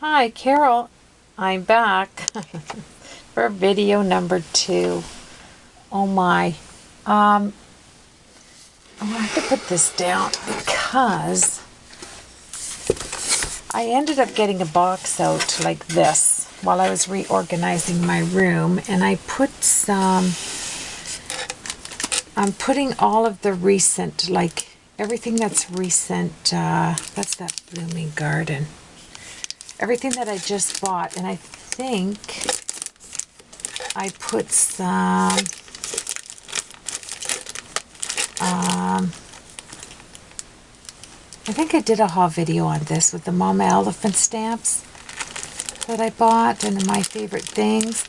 Hi, Carol. I'm back for video number 2. Oh my. I'm gonna have to put this down because I ended up getting a box out like this while I was reorganizing my room, and I put I'm putting all of the recent, like everything that's recent, that's that blooming garden. Everything that I just bought, and I think I put some I think I did a haul video on this with the Mama Elephant stamps that I bought and my favorite things.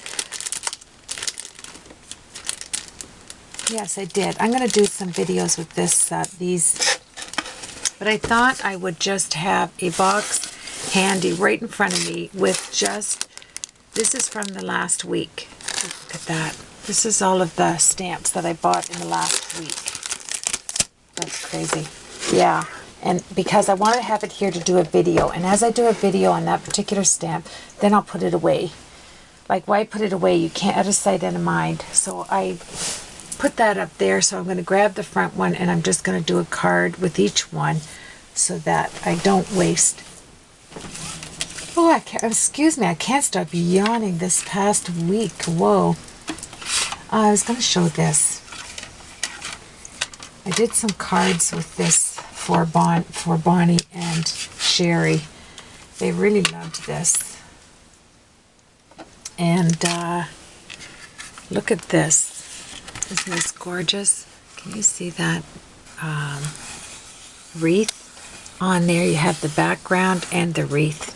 Yes, I did. I'm going to do some videos with these, but I thought I would just have a box handy right in front of me with just, this is from the last week. Look at that. This is all of the stamps that I bought in the last week. That's crazy. Yeah, and because I want to have it here to do a video, and as I do a video on that particular stamp, then I'll put it away. Like, why put it away? You can't, out of sight, out of mind. So I put that up there, so I'm going to grab the front one, and I'm just going to do a card with each one so that I don't waste. Oh, I can't, excuse me, I can't stop yawning this past week. Whoa. I was going to show this. I did some cards with this for Bonnie and Sherry. They really loved this. And look at this. Isn't this gorgeous? Can you see that wreath on there? You have the background and the wreath.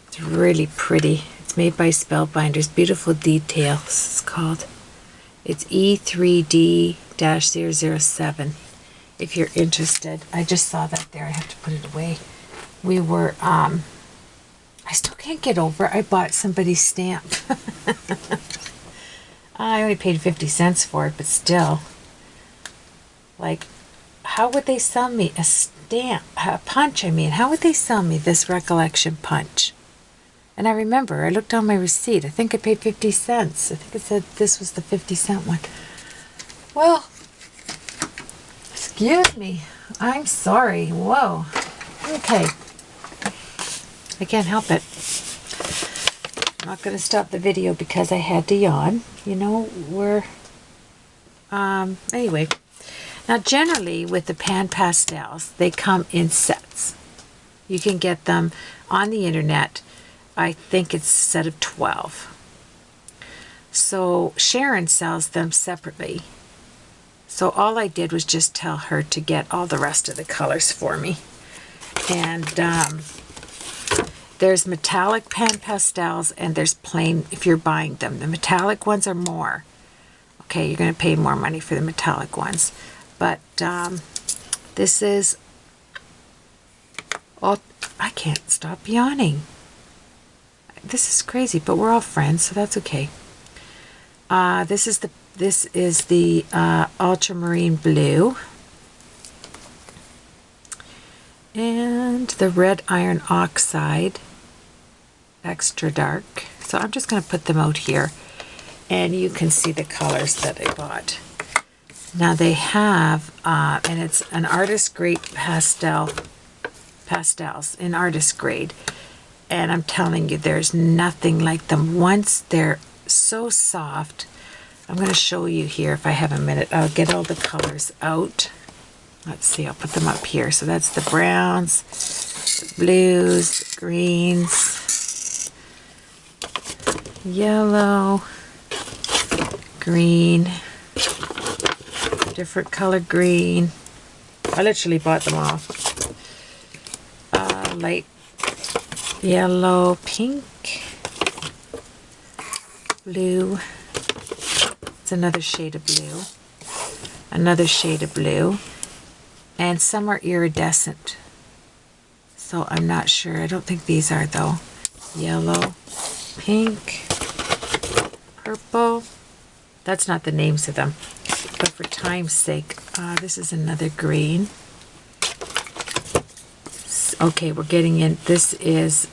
It's really pretty. It's made by Spellbinders. Beautiful Details, it's called. It's E3D-007. If you're interested. I just saw that there. I have to put it away. We were, I still can't get over it. I bought somebody's stamp. I only paid 50 cents for it, but still. Like, how would they sell me a stamp? A punch, I mean. How would they sell me this recollection punch? And I remember, I looked on my receipt. I think I paid 50 cents. I think it said this was the 50-cent one. Well, excuse me. I'm sorry. Whoa. Okay. I can't help it. I'm not going to stop the video because I had to yawn. You know, anyway. Now, generally, with the pan pastels, they come in sets. You can get them on the internet. I think it's a set of 12. So Sharon sells them separately. So all I did was just tell her to get all the rest of the colors for me. And there's metallic pan pastels and there's plain if you're buying them. The metallic ones are more. Okay, you're going to pay more money for the metallic ones. But this is... Oh, I can't stop yawning. This is crazy, but we're all friends, so that's okay. This is the ultramarine blue and the red iron oxide extra dark. So I'm just going to put them out here, and you can see the colors that I bought. Now they have, and it's an artist grade pastels in artist grade. And I'm telling you, there's nothing like them. Once they're so soft, I'm going to show you here if I have a minute. I'll get all the colors out. Let's see, I'll put them up here. So that's the browns, the blues, the greens, yellow, green, different color green. I literally bought them all. Light yellow, pink, blue, it's another shade of blue, another shade of blue, and some are iridescent, so I'm not sure. I don't think these are though. Yellow, pink, purple, that's not the names of them, but for time's sake, this is another green. Okay, we're getting in. This is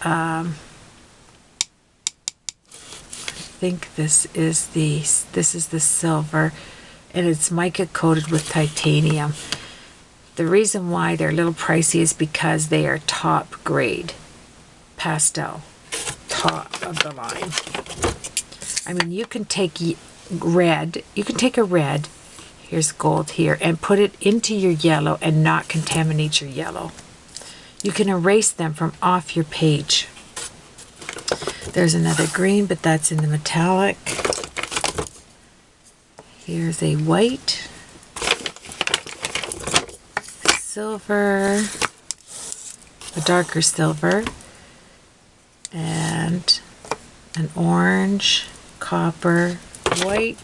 think this is the silver, and it's mica coated with titanium. The reason why they're a little pricey is because they are top grade pastel, top of the line. I mean, you can take red, you can take a red, here's gold here, and put it into your yellow and not contaminate your yellow. You can erase them from off your page. There's another green, but that's in the metallic. Here's a white, silver, a darker silver, and an orange, copper, white.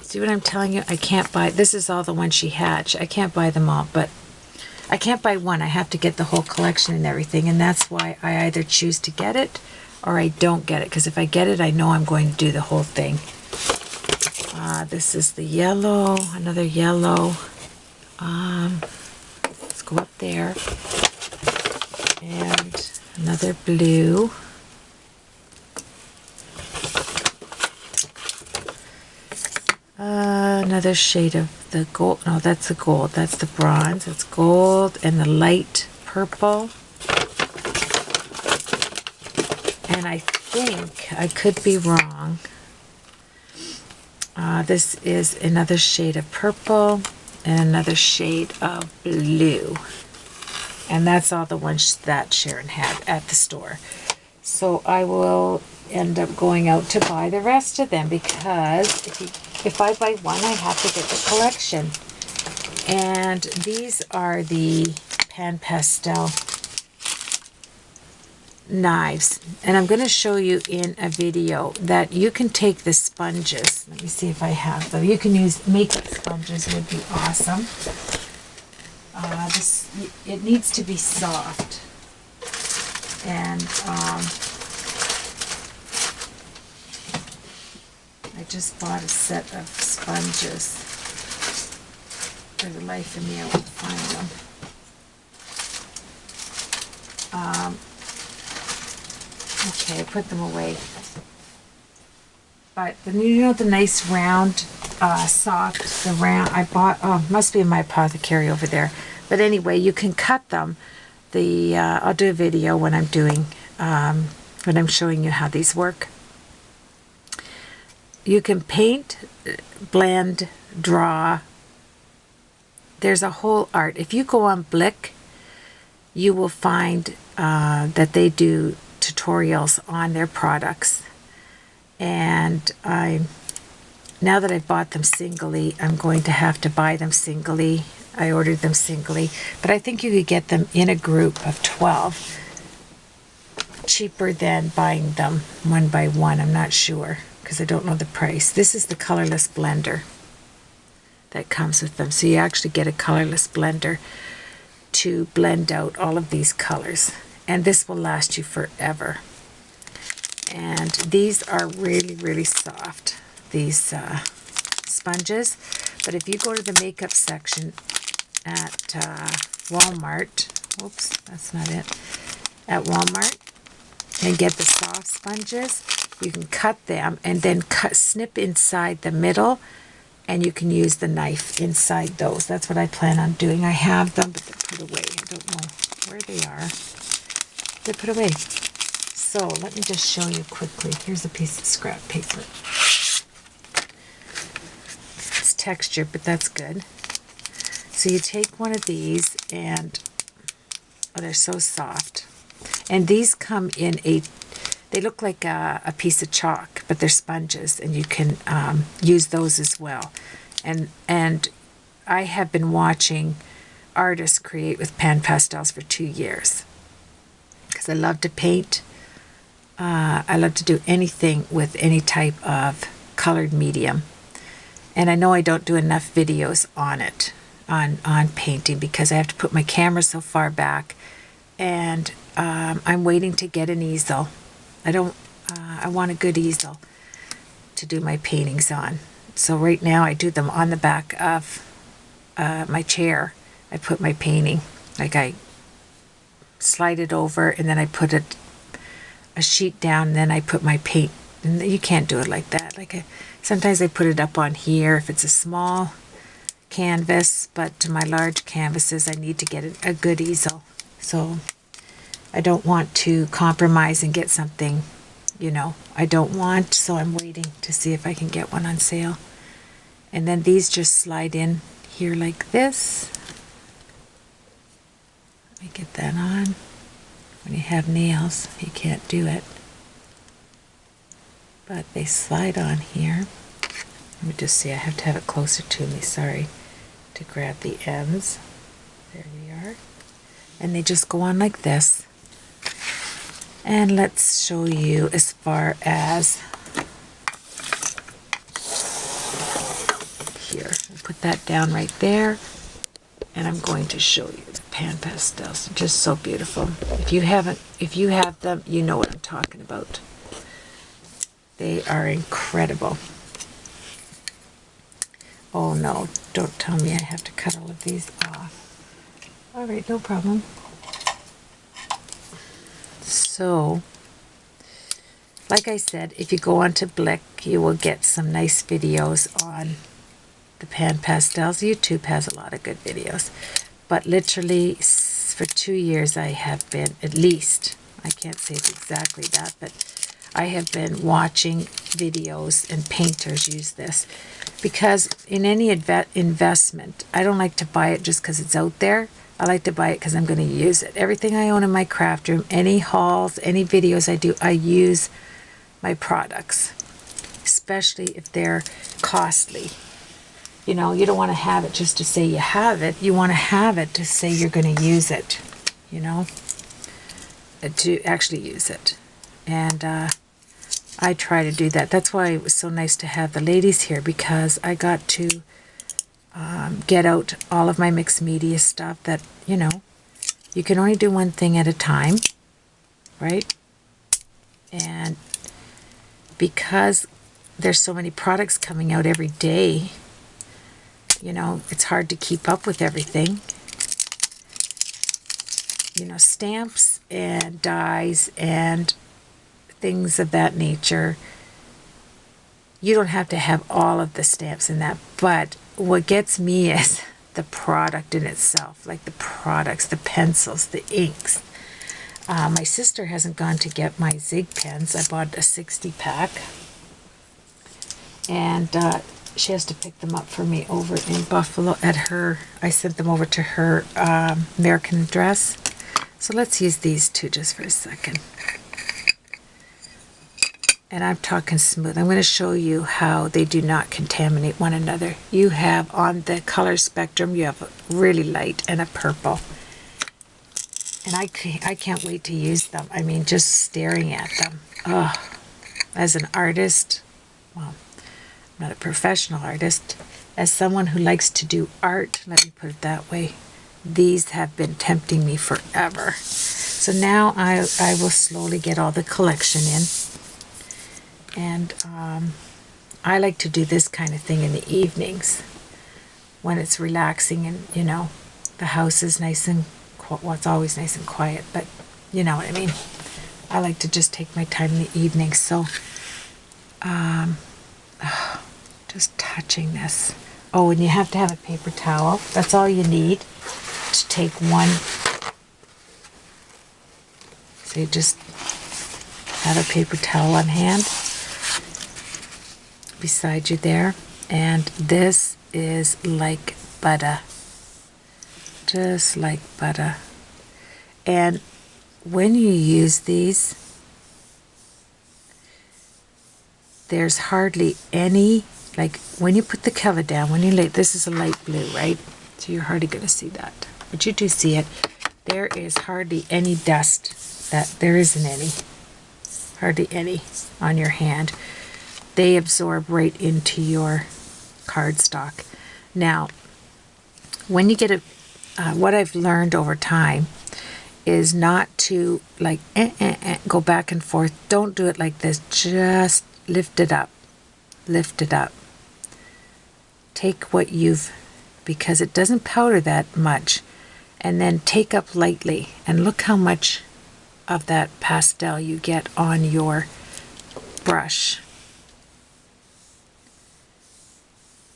See what I'm telling you? I can't buy, this is all the ones she had. I can't buy them all, but I can't buy one. I have to get the whole collection and everything, and that's why I either choose to get it or I don't get it, because if I get it, I know I'm going to do the whole thing. This is the yellow, another yellow. Let's go up there. And another blue. Another shade of the gold. No, that's the gold. That's the bronze. That's gold and the light purple. And I think, I could be wrong, this is another shade of purple and another shade of blue. And that's all the ones that Sharon had at the store. So I will end up going out to buy the rest of them, because if I buy one, I have to get the collection. And these are the Pan Pastel knives, and I'm going to show you in a video that you can take the sponges. Let me see if I have them. You can use makeup sponges, would be awesome. It needs to be soft, and I just bought a set of sponges. For the life of me, I won't find them. Okay, I put them away. But you know the nice round, soft, the round I bought. Oh, must be in my apothecary over there. But anyway, you can cut them. I'll do a video when I'm doing, when I'm showing you how these work. You can paint, blend, draw. There's a whole art. If you go on Blick, you will find that they do tutorials on their products. And now that I've bought them singly, I'm going to have to buy them singly. I ordered them singly, but I think you could get them in a group of 12 cheaper than buying them one by one. I'm not sure, because I don't know the price. This is the colorless blender that comes with them. So you actually get a colorless blender to blend out all of these colors. And this will last you forever. And these are really, really soft, these sponges. But if you go to the makeup section at Walmart, oops, that's not it, at Walmart, and get the soft sponges, you can cut them and then snip inside the middle, and you can use the knife inside those. That's what I plan on doing. I have them, but they're put away. I don't know where they are. They're put away. So let me just show you quickly. Here's a piece of scrap paper. It's textured, but that's good. So you take one of these, and oh, they're so soft. And these come in they look like a piece of chalk, but they're sponges, and you can use those as well. And I have been watching artists create with pan pastels for 2 years, because I love to paint. I love to do anything with any type of colored medium. And I know I don't do enough videos on it, on painting, because I have to put my camera so far back, and I'm waiting to get an easel. I want a good easel to do my paintings on. So right now I do them on the back of my chair. I put my painting, like I slide it over, and then I put it a sheet down, and then I put my paint. And you can't do it like that. Sometimes I put it up on here if it's a small canvas, but to my large canvases I need to get a good easel. So I don't want to compromise and get something, I don't want, so I'm waiting to see if I can get one on sale. And then these just slide in here like this. Let me get that on. When you have nails, you can't do it. But they slide on here. Let me just see, I have to have it closer to me, sorry, to grab the ends. There we are. And they just go on like this. And let's show you as far as here. I'll put that down right there. And I'm going to show you the pan pastels. They're just so beautiful. If you have them, you know what I'm talking about. They are incredible. Oh no, don't tell me I have to cut all of these off. All right, no problem. So, like I said, if you go onto Blick, you will get some nice videos on the pan pastels. YouTube has a lot of good videos. But literally, for 2 years, I have been, at least, I can't say it's exactly that, but I have been watching videos and painters use this. Because in any investment, I don't like to buy it just because it's out there. I like to buy it because I'm going to use it. Everything I own in my craft room, any hauls, any videos I do, I use my products. Especially if they're costly. You don't want to have it just to say you have it. You want to have it to say you're going to use it. To actually use it. And I try to do that. That's why it was so nice to have the ladies here, because I got to get out all of my mixed media stuff that, you can only do one thing at a time, right? And because there's so many products coming out every day, it's hard to keep up with everything. Stamps and dies and things of that nature. You don't have to have all of the stamps in that, but what gets me is the product in itself, like the products, the pencils, the inks. My sister hasn't gone to get my Zig pens. I bought a 60 pack, and she has to pick them up for me over in Buffalo at her. I sent them over to her American address. So let's use these two just for a second. And I'm talking smooth. I'm going to show you how they do not contaminate one another. You have on the color spectrum, you have a really light and a purple. And I can't wait to use them. I mean, just staring at them. Oh, as an artist, well, I'm not a professional artist. As someone who likes to do art, let me put it that way, these have been tempting me forever. So now I will slowly get all the collection in. And I like to do this kind of thing in the evenings when it's relaxing and, the house is nice and, well, it's always nice and quiet, but you know what I mean. I like to just take my time in the evening. So, just touching this. Oh, and you have to have a paper towel. That's all you need to take one. So you just have a paper towel on hand beside you there, and this is like butter, just like butter. And when you use these, there's hardly any, like when you put the cover down, when you lay, this is a light blue, right? So you're hardly going to see that, but you do see it. There is hardly any dust, that there isn't any, hardly any on your hand. They absorb right into your cardstock. Now, when you get what I've learned over time is not to like go back and forth. Don't do it like this. Just lift it up. Lift it up. Take what because it doesn't powder that much, and then take up lightly, and look how much of that pastel you get on your brush.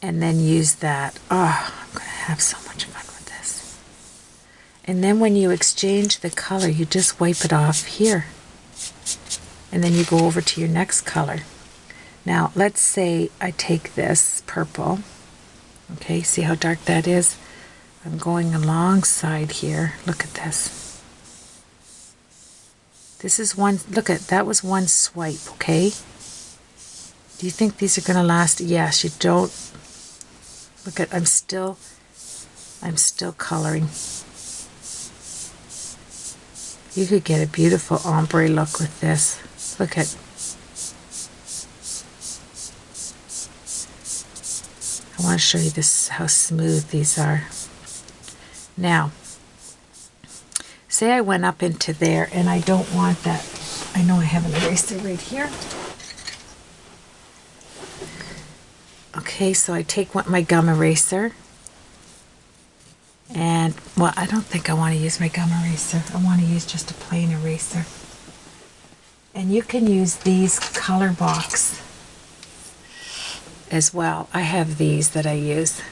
And then use that. Oh, I'm going to have so much fun with this. And then when you exchange the color, you just wipe it off here. And then you go over to your next color. Now, let's say I take this purple. Okay, see how dark that is? I'm going alongside here. Look at this. This is one, look at, that was one swipe, okay? Do you think these are going to last? Yes, you don't. Look at, I'm still coloring. You could get a beautiful ombre look with this. Look at, I want to show you this, how smooth these are. Now, say I went up into there and I don't want that. I know I have an eraser right here. Okay, so I take my gum eraser. And, well, I don't think I want to use my gum eraser. I want to use just a plain eraser. And you can use these color box as well. I have these that I use.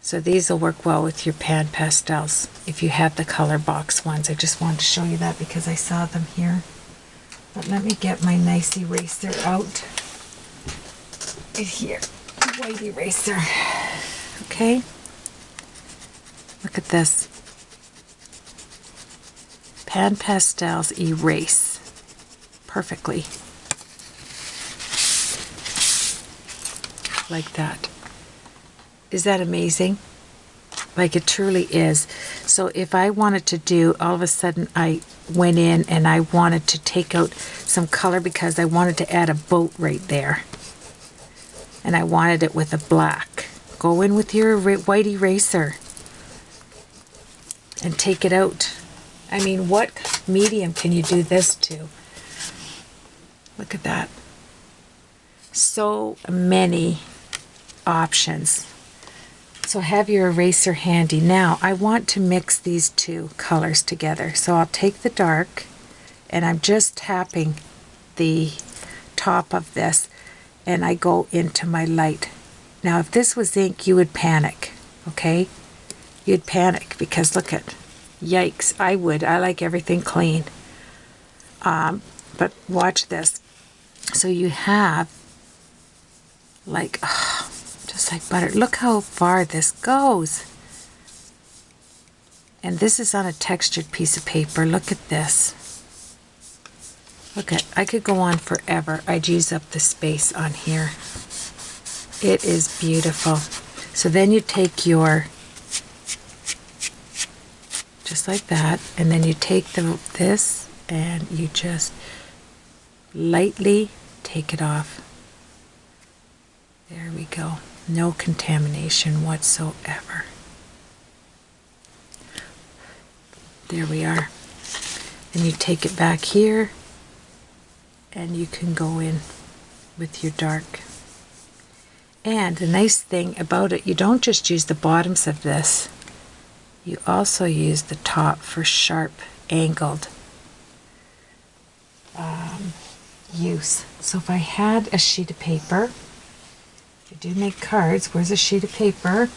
So these will work well with your pan pastels if you have the color box ones. I just wanted to show you that because I saw them here. But let me get my nice eraser out. Right here, white eraser. Okay. Look at this. Pan pastels erase perfectly. Like that. Is that amazing? Like it truly is. So if I wanted to do, all of a sudden I went in and I wanted to take out some color because I wanted to add a boat right there. And I wanted it with a black. Go in with your white eraser and take it out. I mean, what medium can you do this to? Look at that. So many options. So have your eraser handy. Now I want to mix these two colors together. So I'll take the dark and I'm just tapping the top of this and I go into my light. Now if this was ink, you would panic, okay? You'd panic because look at, yikes, I would. I like everything clean. But watch this. So you have like, oh, just like butter. Look how far this goes. And this is on a textured piece of paper. Look at this. Look at, I could go on forever. I'd use up the space on here. It is beautiful. So then you take your, just like that, and then you take this and you just lightly take it off. There we go. No contamination whatsoever. There we are. And you take it back here and you can go in with your dark. And the nice thing about it, you don't just use the bottoms of this, you also use the top for sharp angled use. So if I had a sheet of paper, I do make cards. Where's a sheet of paper?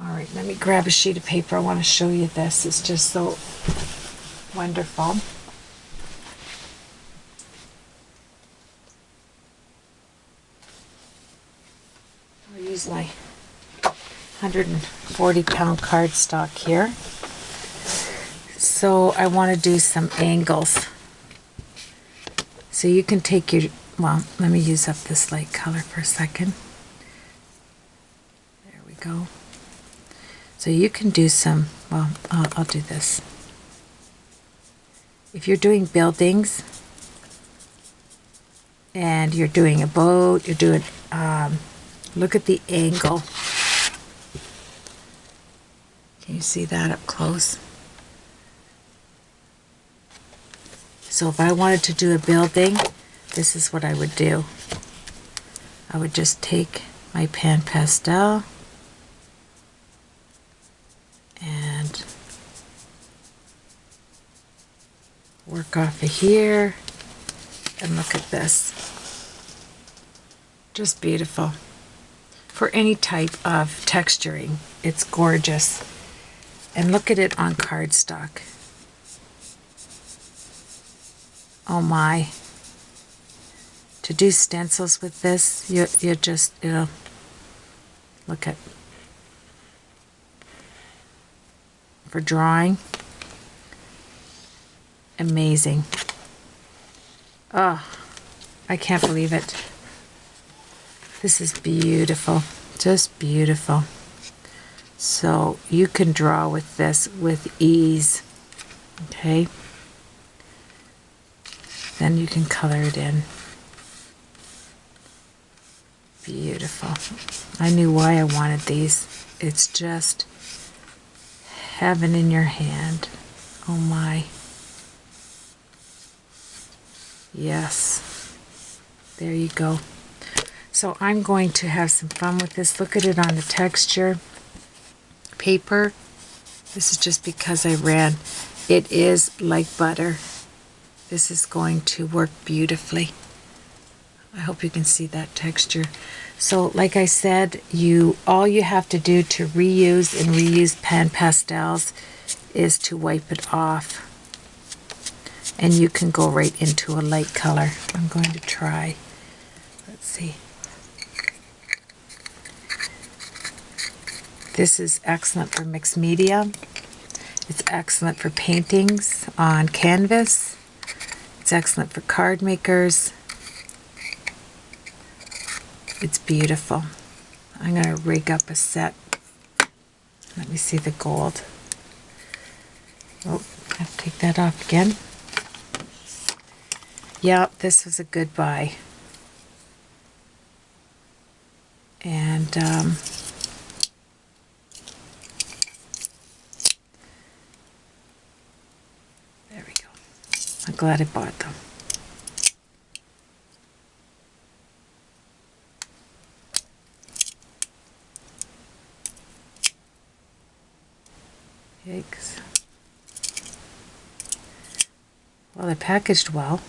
All right, let me grab a sheet of paper. I want to show you this. It's just so wonderful. I'll use my 140-pound cardstock here. So I want to do some angles. So you can take your, well, let me use up this light color for a second. There we go. So you can do some, well, I'll do this. If you're doing buildings and you're doing a boat, you're doing, look at the angle. Can you see that up close? So if I wanted to do a building, this is what I would do. I would just take my pan pastel and Work off of here. And look at this. Just beautiful. For any type of texturing, it's gorgeous. And look at it on cardstock. Oh my. To do stencils with this, you just, look at, for drawing, amazing. Oh, I can't believe it. This is beautiful, just beautiful. So you can draw with this with ease, okay? Then you can color it in. Beautiful. I knew why I wanted these. It's just heaven in your hand. Oh my. Yes. There you go. So I'm going to have some fun with this. Look at it on the texture. Paper. This is just because I ran. It is like butter. This is going to work beautifully. I hope you can see that texture. So like I said, all you have to do to reuse and reuse pan pastels is to wipe it off. And you can go right into a light color. I'm going to try. Let's see. This is excellent for mixed media. It's excellent for paintings on canvas. It's excellent for card makers. It's beautiful. I'm going to rig up a set. Let me see the gold. Oh, I have to take that off again. Yeah, this was a good buy. And there we go. I'm glad I bought them. Yikes. Well, they're packaged well.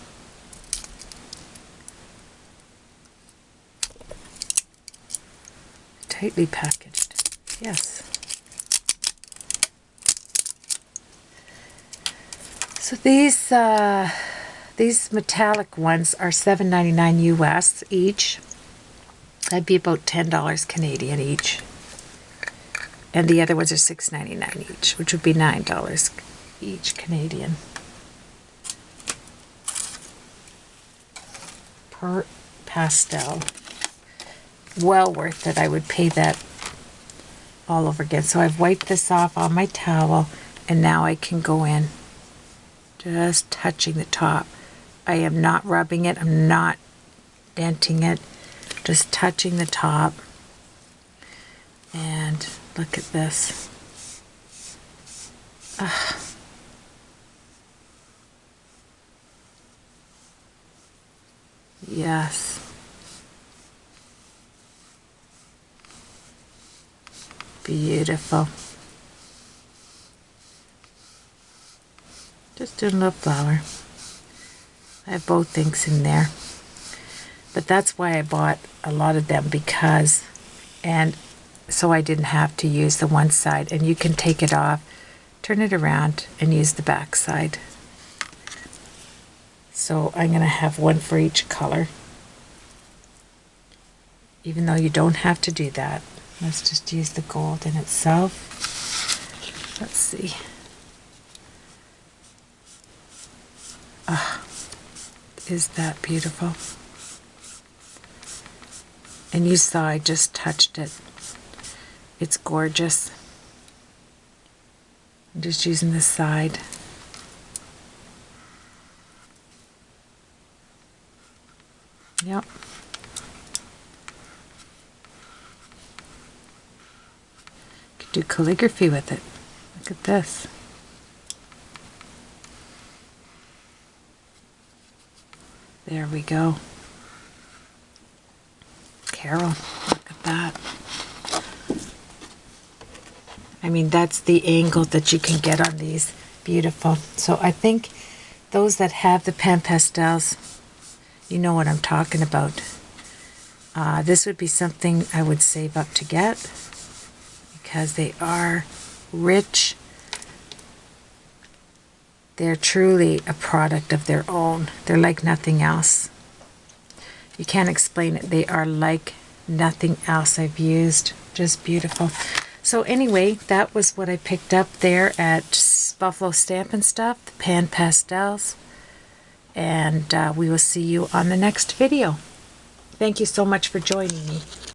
Tightly packaged. Yes. So these metallic ones are $7.99 US each. That'd be about $10 Canadian each. And the other ones are $6.99 each, which would be $9 each Canadian. Per pastel. Well worth it. I would pay that all over again. So I've wiped this off on my towel, and now I can go in. Just touching the top. I am not rubbing it. I'm not denting it. Just touching the top. And look at this. Ah. Yes. Beautiful. Just doing a little flower. I have both inks in there. But that's why I bought a lot of them, because, and so I didn't have to use the one side. And you can take it off, turn it around, and use the back side. So I'm going to have one for each color. Even though you don't have to do that. Let's just use the gold in itself. Let's see. Ah, is that beautiful? And you saw I just touched it. It's gorgeous. I'm just using this side. Yep. Could do calligraphy with it. Look at this. There we go. Carol, look at that. I mean, that's the angle that you can get on these. Beautiful. So I think those that have the pen pastels, you know what I'm talking about. This would be something I would save up to get because they are rich. They're truly a product of their own. They're like nothing else. You can't explain it. They are like nothing else I've used. Just beautiful. So anyway, that was what I picked up there at Buffalo Stampin' Stuff, the pan pastels. And we will see you on the next video. Thank you so much for joining me.